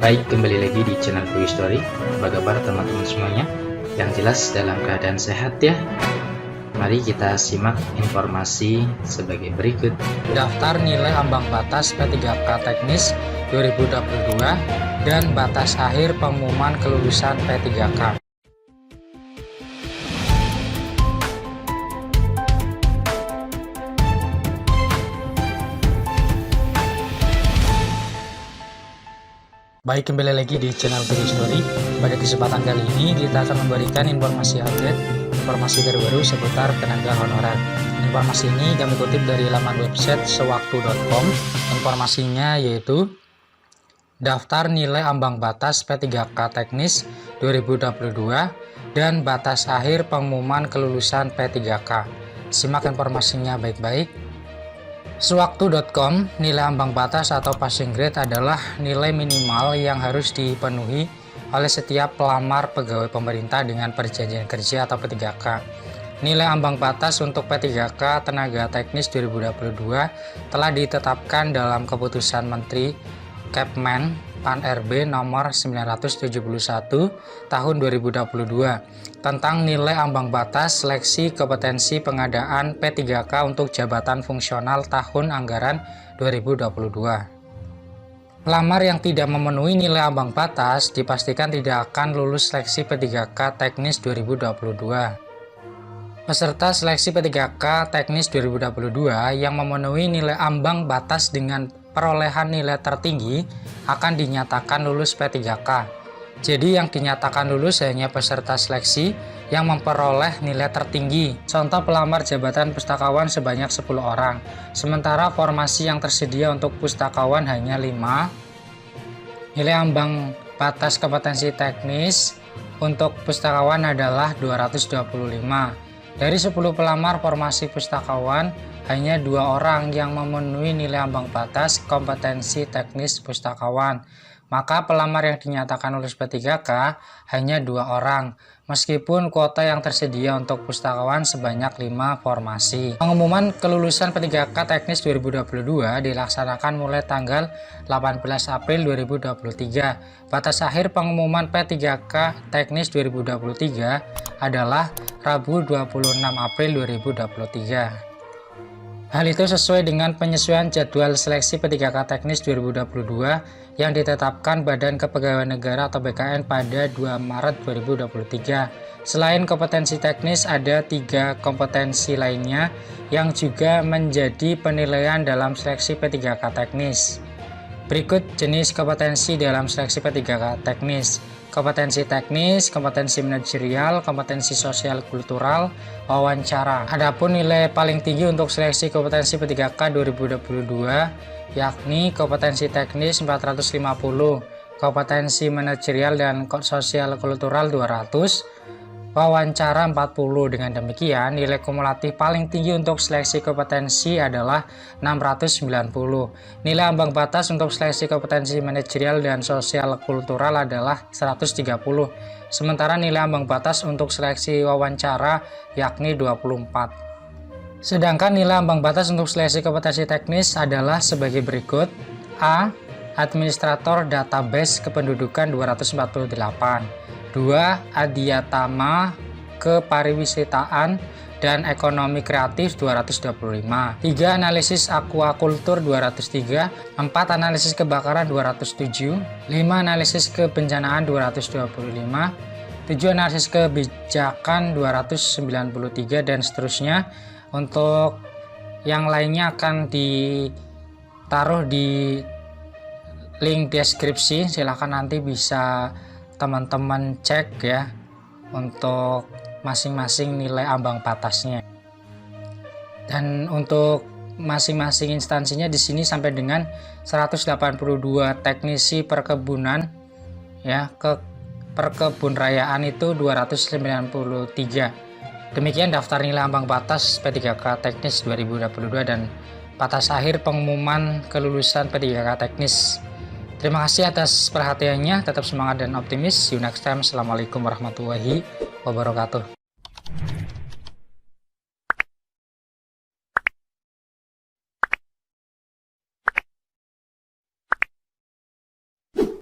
Baik, kembali lagi di channel Quick Story. Apa kabar teman-teman semuanya? Yang jelas dalam keadaan sehat ya. Mari kita simak informasi sebagai berikut. Daftar nilai ambang batas P3K teknis 2022 dan batas akhir pengumuman kelulusan P3K. Baik, kembali lagi di channel Quick Story. Pada kesempatan kali ini kita akan memberikan informasi update, informasi terbaru seputar tenaga honorer. Informasi ini kami kutip dari laman website sewaktu.com. Informasinya yaitu daftar nilai ambang batas P3K teknis 2022 dan batas akhir pengumuman kelulusan P3K. Simak informasinya baik-baik. Sewaktu.com, nilai ambang batas atau passing grade adalah nilai minimal yang harus dipenuhi oleh setiap pelamar pegawai pemerintah dengan perjanjian kerja atau P3K. Nilai ambang batas untuk P3K tenaga teknis 2022 telah ditetapkan dalam keputusan Menteri Kepmen PAN-RB nomor 971 tahun 2022 tentang nilai ambang batas seleksi kompetensi pengadaan P3K untuk jabatan fungsional tahun anggaran 2022. Pelamar yang tidak memenuhi nilai ambang batas dipastikan tidak akan lulus seleksi P3K teknis 2022. Peserta seleksi P3K teknis 2022 yang memenuhi nilai ambang batas dengan perolehan nilai tertinggi akan dinyatakan lulus P3K. Jadi yang dinyatakan lulus hanya peserta seleksi yang memperoleh nilai tertinggi. Contoh, pelamar jabatan pustakawan sebanyak 10 orang. Sementara formasi yang tersedia untuk pustakawan hanya 5. Nilai ambang batas kompetensi teknis untuk pustakawan adalah 225. Dari 10 pelamar formasi pustakawan, hanya 2 orang yang memenuhi nilai ambang batas kompetensi teknis pustakawan. Maka pelamar yang dinyatakan lulus P3K hanya 2 orang, meskipun kuota yang tersedia untuk pustakawan sebanyak 5 formasi. Pengumuman kelulusan P3K teknis 2022 dilaksanakan mulai tanggal 18 April 2023. Batas akhir pengumuman P3K teknis 2023 adalah Rabu 26 April 2023. Hal itu sesuai dengan penyesuaian jadwal seleksi P3K teknis 2022 yang ditetapkan Badan Kepegawaian Negara atau BKN pada 2 Maret 2023. Selain kompetensi teknis, ada 3 kompetensi lainnya yang juga menjadi penilaian dalam seleksi P3K teknis. Berikut jenis kompetensi dalam seleksi P3K teknis. Kompetensi teknis, kompetensi manajerial, kompetensi sosial kultural, wawancara. Adapun nilai paling tinggi untuk seleksi kompetensi P3K 2022 yakni kompetensi teknis 450, kompetensi manajerial dan sosial kultural 200, wawancara 40. Dengan demikian, nilai kumulatif paling tinggi untuk seleksi kompetensi adalah 690. Nilai ambang batas untuk seleksi kompetensi manajerial dan sosial kultural adalah 130. Sementara nilai ambang batas untuk seleksi wawancara yakni 24. Sedangkan nilai ambang batas untuk seleksi kompetensi teknis adalah sebagai berikut. A. Administrator database kependudukan 248. 2. Adiatama kepariwisataan dan ekonomi kreatif 225. 3. Analisis akuakultur 203. 4. Analisis kebakaran 207. 5. Analisis kebencanaan 225. 7. Analisis kebijakan 293 dan seterusnya. Untuk yang lainnya akan ditaruh di link deskripsi, silahkan nanti bisa teman-teman cek ya untuk masing-masing nilai ambang batasnya. Dan untuk masing-masing instansinya di sini sampai dengan 182 teknisi perkebunan ya, ke perkebun rayaan itu 293. Demikian daftar nilai ambang batas P3K teknis 2022 dan batas akhir pengumuman kelulusan P3K teknis. Terima kasih atas perhatiannya, tetap semangat dan optimis. See you next time. Assalamualaikum warahmatullahi wabarakatuh.